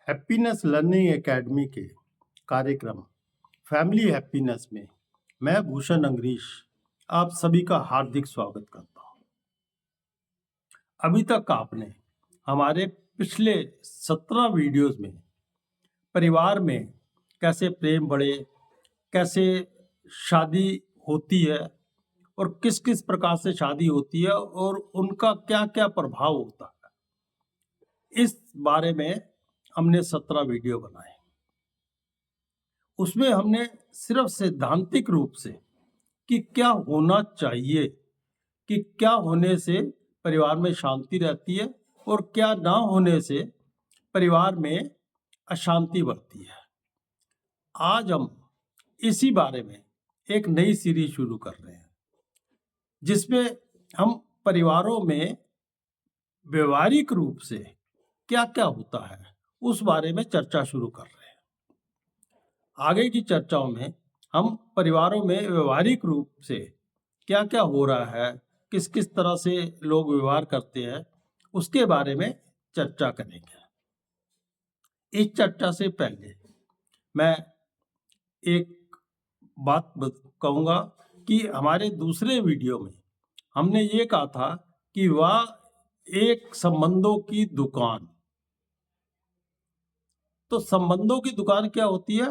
Happiness learning academy के कार्यक्रम family happiness में मैं भूषण अंगरीश आप सभी का हार्दिक स्वागत करता हूं। अभी तक आपने हमारे पिछले 17 वीडियोस में परिवार में कैसे प्रेम बढ़े, कैसे शादी होती है और किस किस प्रकार से शादी होती है और उनका क्या क्या प्रभाव होता है, इस बारे में हमने 17 वीडियो बनाए। उसमें हमने सिर्फ सैद्धांतिक रूप से कि क्या होना चाहिए, कि क्या होने से परिवार में शांति रहती है और क्या ना होने से परिवार में अशांति बढ़ती है। आज हम इसी बारे में एक नई सीरीज शुरू कर रहे हैं जिसमें हम परिवारों में व्यवहारिक रूप से क्या क्या होता है उस बारे में चर्चा शुरू कर रहे हैं। आगे की चर्चाओं में हम परिवारों में व्यवहारिक रूप से क्या क्या हो रहा है, किस किस तरह से लोग व्यवहार करते हैं, उसके बारे में चर्चा करेंगे। इस चर्चा से पहले मैं एक बात कहूँगा कि हमारे दूसरे वीडियो में हमने ये कहा था कि वह एक संबंधों की दुकान। तो संबंधों की दुकान क्या होती है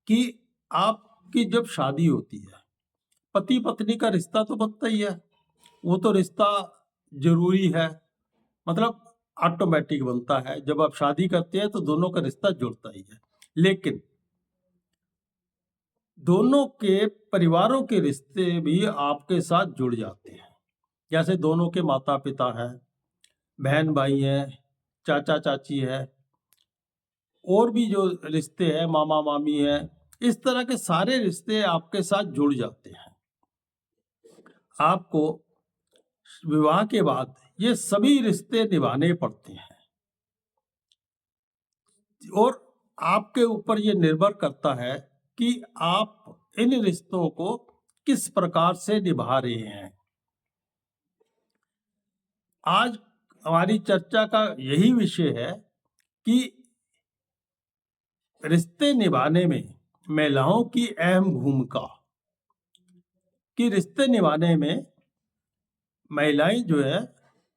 कि आपकी जब शादी होती है, पति पत्नी का रिश्ता तो बनता ही है, वो तो रिश्ता जरूरी है, मतलब ऑटोमेटिक बनता है। जब आप शादी करते हैं तो दोनों का रिश्ता जुड़ता ही है, लेकिन दोनों के परिवारों के रिश्ते भी आपके साथ जुड़ जाते हैं। जैसे दोनों के माता पिता हैं, बहन भाई हैं, चाचा चाची है, और भी जो रिश्ते हैं, मामा मामी है, इस तरह के सारे रिश्ते आपके साथ जुड़ जाते हैं। आपको विवाह के बाद ये सभी रिश्ते निभाने पड़ते हैं और आपके ऊपर ये निर्भर करता है कि आप इन रिश्तों को किस प्रकार से निभा रहे हैं। आज हमारी चर्चा का यही विषय है कि रिश्ते निभाने में महिलाओं की अहम भूमिका, कि रिश्ते निभाने में महिलाएं जो है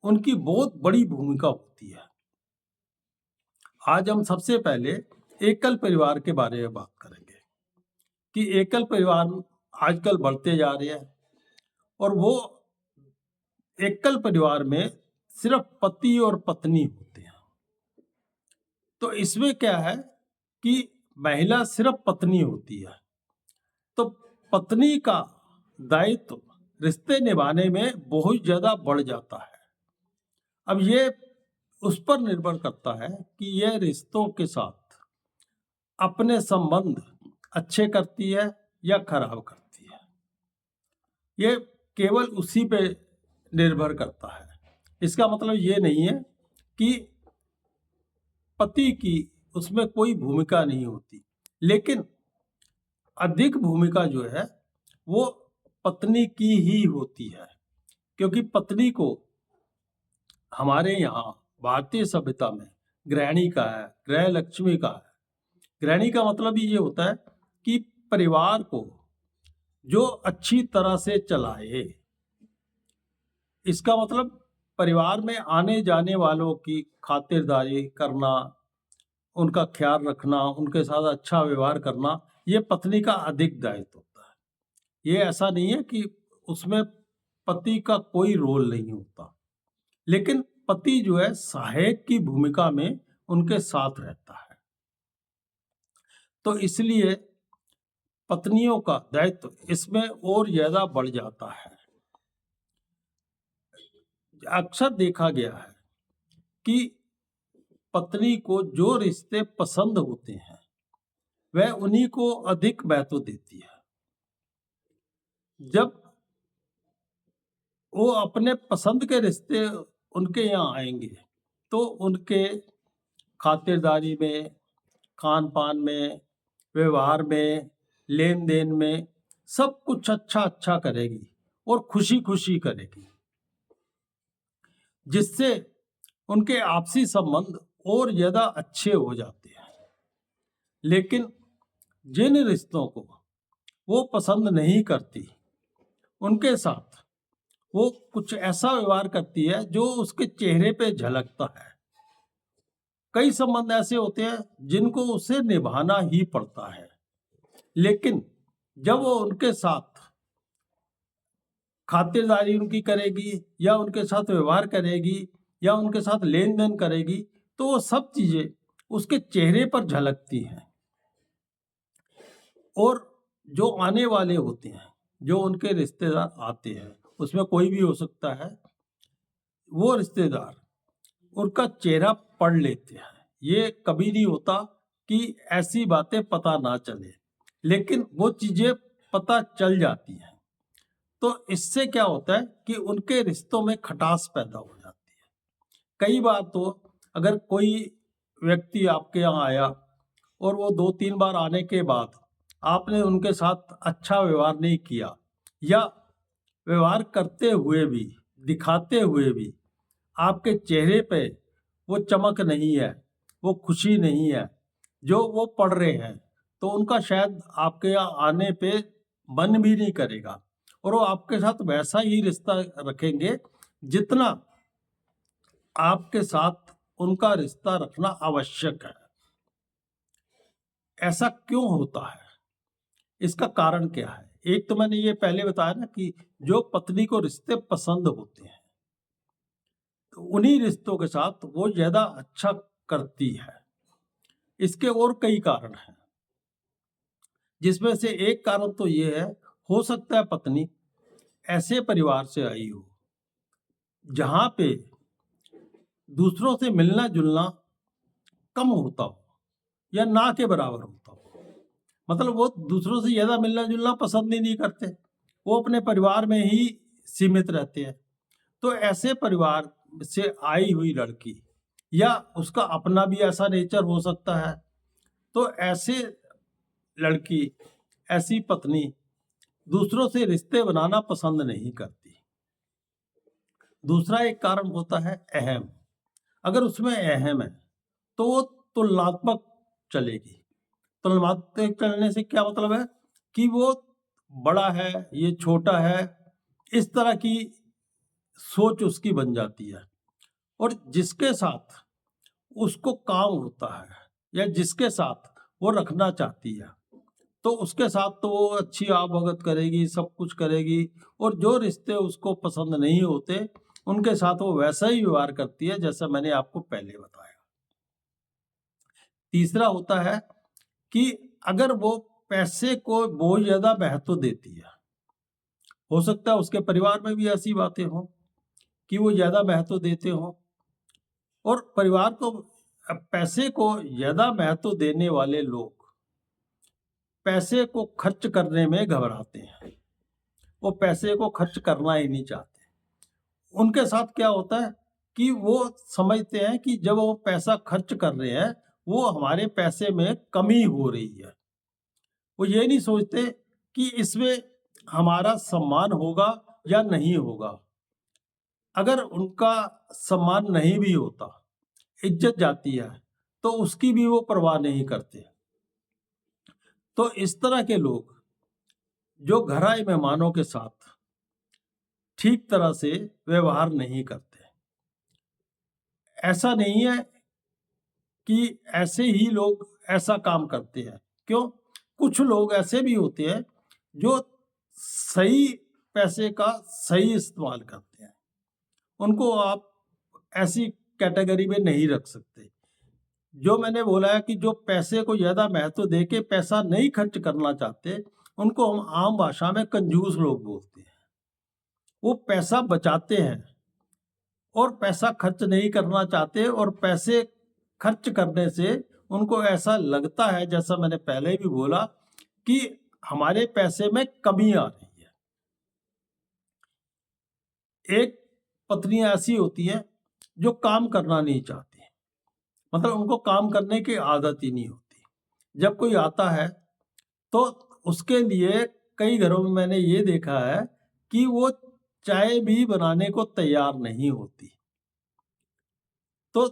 उनकी बहुत बड़ी भूमिका होती है। आज हम सबसे पहले एकल परिवार के बारे में बात करेंगे कि एकल परिवार आजकल बढ़ते जा रहे हैं और वो एकल परिवार में सिर्फ पति और पत्नी होते हैं। तो इसमें क्या है कि महिला सिर्फ पत्नी होती है, तो पत्नी का दायित्व रिश्ते निभाने में बहुत ज्यादा बढ़ जाता है। अब ये उस पर निर्भर करता है कि यह रिश्तों के साथ अपने संबंध अच्छे करती है या खराब करती है, ये केवल उसी पे निर्भर करता है। इसका मतलब ये नहीं है कि पति की उसमें कोई भूमिका नहीं होती, लेकिन अधिक भूमिका जो है वो पत्नी की ही होती है, क्योंकि पत्नी को हमारे यहाँ भारतीय सभ्यता में गृहिणी का है, गृह लक्ष्मी का है। गृहिणी का मतलब ही ये होता है कि परिवार को जो अच्छी तरह से चलाए। इसका मतलब परिवार में आने जाने वालों की खातिरदारी करना, उनका ख्याल रखना, उनके साथ अच्छा व्यवहार करना, ये पत्नी का अधिक दायित्व होता है। ये ऐसा नहीं है कि उसमें पति का कोई रोल नहीं होता, लेकिन पति जो है सहायक की भूमिका में उनके साथ रहता है। तो इसलिए पत्नियों का दायित्व इसमें और ज्यादा बढ़ जाता है। अक्सर देखा गया है कि पत्नी को जो रिश्ते पसंद होते हैं वह उन्हीं को अधिक महत्व देती है। जब वो अपने पसंद के रिश्ते उनके यहाँ आएंगे तो उनके खातिरदारी में, खान पान में, व्यवहार में, लेन देन में सब कुछ अच्छा अच्छा करेगी और खुशी खुशी करेगी, जिससे उनके आपसी संबंध और ज़्यादा अच्छे हो जाते हैं। लेकिन जिन रिश्तों को वो पसंद नहीं करती, उनके साथ वो कुछ ऐसा व्यवहार करती है जो उसके चेहरे पे झलकता है। कई संबंध ऐसे होते हैं जिनको उसे निभाना ही पड़ता है, लेकिन जब वो उनके साथ खातिरदारी उनकी करेगी या उनके साथ व्यवहार करेगी या उनके साथ लेन देन करेगी, तो वो सब चीजें उसके चेहरे पर झलकती हैं। और जो आने वाले होते हैं, जो उनके रिश्तेदार आते हैं, उसमें कोई भी हो सकता है, वो रिश्तेदार उनका चेहरा पढ़ लेते हैं। ये कभी नहीं होता कि ऐसी बातें पता ना चले, लेकिन वो चीजें पता चल जाती हैं। तो इससे क्या होता है कि उनके रिश्तों में खटास पैदा हो जाती है। कई बार तो अगर कोई व्यक्ति आपके यहाँ आया और वो 2-3 बार आने के बाद आपने उनके साथ अच्छा व्यवहार नहीं किया, या व्यवहार करते हुए भी, दिखाते हुए भी आपके चेहरे पे वो चमक नहीं है, वो खुशी नहीं है जो वो पढ़ रहे हैं, तो उनका शायद आपके यहाँ आने पे मन भी नहीं करेगा, और वो आपके साथ वैसा ही रिश्ता रखेंगे जितना आपके साथ उनका रिश्ता रखना आवश्यक है। ऐसा क्यों होता है? इसका कारण क्या है? एक तो मैंने ये पहले बताया ना कि जो पत्नी को रिश्ते पसंद होते हैं, तो उन्हीं रिश्तों के साथ वो ज्यादा अच्छा करती है। इसके और कई कारण हैं, जिसमें से एक कारण तो ये है, हो सकता है पत्नी ऐसे परिवार से आई हो जहां पे दूसरों से मिलना जुलना कम होता हो या ना के बराबर होता हो। मतलब वो दूसरों से ज्यादा मिलना जुलना पसंद ही नहीं करते, वो अपने परिवार में ही सीमित रहते हैं। तो ऐसे परिवार से आई हुई लड़की, या उसका अपना भी ऐसा नेचर हो सकता है, तो ऐसे लड़की, ऐसी पत्नी दूसरों से रिश्ते बनाना पसंद नहीं करती। दूसरा एक कारण होता है अहम। अगर उसमें अहम है तो वो तुलनात्मक चलेगी। तुलनात्मक चलने से क्या मतलब है कि वो बड़ा है, ये छोटा है, इस तरह की सोच उसकी बन जाती है। और जिसके साथ उसको काम होता है या जिसके साथ वो रखना चाहती है, तो उसके साथ तो वो अच्छी आप भगत करेगी, सब कुछ करेगी। और जो रिश्ते उसको पसंद नहीं होते, उनके साथ वो वैसा ही व्यवहार करती है जैसा मैंने आपको पहले बताया। तीसरा होता है कि अगर वो पैसे को बहुत ज्यादा महत्व देती है, हो सकता है उसके परिवार में भी ऐसी बातें हों कि वो ज्यादा महत्व देते हों, और परिवार को पैसे को ज्यादा महत्व देने वाले लोग पैसे को खर्च करने में घबराते हैं। वो पैसे को खर्च करना ही नहीं चाहते। उनके साथ क्या होता है कि वो समझते हैं कि जब वो पैसा खर्च कर रहे हैं, वो हमारे पैसे में कमी हो रही है। वो ये नहीं सोचते कि इसमें हमारा सम्मान होगा या नहीं होगा। अगर उनका सम्मान नहीं भी होता, इज्जत जाती है, तो उसकी भी वो परवाह नहीं करते। तो इस तरह के लोग जो घर आए मेहमानों के साथ ठीक तरह से व्यवहार नहीं करते। ऐसा नहीं है कि ऐसे ही लोग ऐसा काम करते हैं। क्यों? कुछ लोग ऐसे भी होते हैं जो सही पैसे का सही इस्तेमाल करते हैं। उनको आप ऐसी कैटेगरी में नहीं रख सकते। जो मैंने बोला है कि जो पैसे को ज्यादा महत्व देके पैसा नहीं खर्च करना चाहते, उनको हम आम भाषा में कंजूस लोग बोलते हैं। वो पैसा बचाते हैं और पैसा खर्च नहीं करना चाहते, और पैसे खर्च करने से उनको ऐसा लगता है, जैसा मैंने पहले भी बोला, कि हमारे पैसे में कमी आ रही है। एक पत्नियां ऐसी होती हैं जो काम करना नहीं चाहती, मतलब उनको काम करने की आदत ही नहीं होती। जब कोई आता है तो उसके लिए कई घरों में मैंने ये देखा है कि वो चाय भी बनाने को तैयार नहीं होती। तो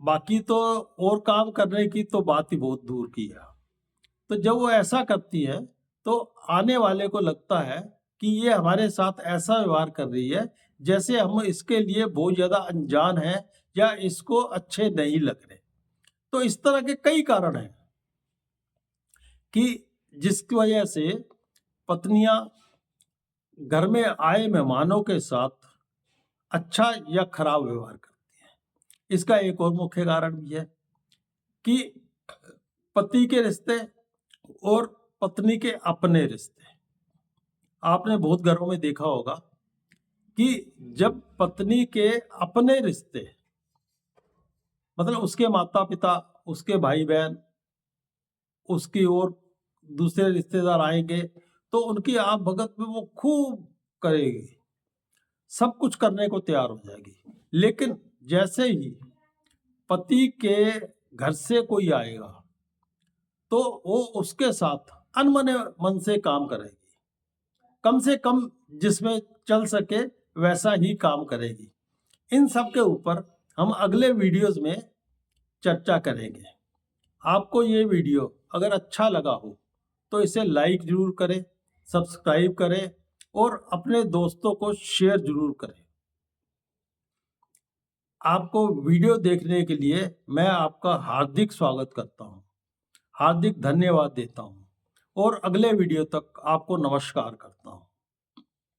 बाकी तो और काम करने की तो बात ही बहुत दूर की है। तो जब वो ऐसा करती है तो आने वाले को लगता है कि ये हमारे साथ ऐसा व्यवहार कर रही है जैसे हम इसके लिए बहुत ज़्यादा अनजान हैं या इसको अच्छे नहीं लग रहे। तो इस तरह के कई कारण हैं कि जिसकी वजह से पत्नियां घर में आए मेहमानों के साथ अच्छा या खराब व्यवहार करती हैं। इसका एक और मुख्य कारण भी है कि पति के रिश्ते और पत्नी के अपने रिश्ते। आपने बहुत घरों में देखा होगा कि जब पत्नी के अपने रिश्ते, मतलब उसके माता पिता, उसके भाई बहन, उसकी और दूसरे रिश्तेदार आएंगे तो उनकी आप भगत में वो खूब करेगी, सब कुछ करने को तैयार हो जाएगी। लेकिन जैसे ही पति के घर से कोई आएगा तो वो उसके साथ अनमने मन से काम करेगी, कम से कम जिसमें चल सके वैसा ही काम करेगी। इन सब के ऊपर हम अगले वीडियोस में चर्चा करेंगे। आपको ये वीडियो अगर अच्छा लगा हो तो इसे लाइक जरूर करें, सब्सक्राइब करें और अपने दोस्तों को शेयर जरूर करें। आपको वीडियो देखने के लिए मैं आपका हार्दिक स्वागत करता हूँ, हार्दिक धन्यवाद देता हूँ और अगले वीडियो तक आपको नमस्कार करता हूँ।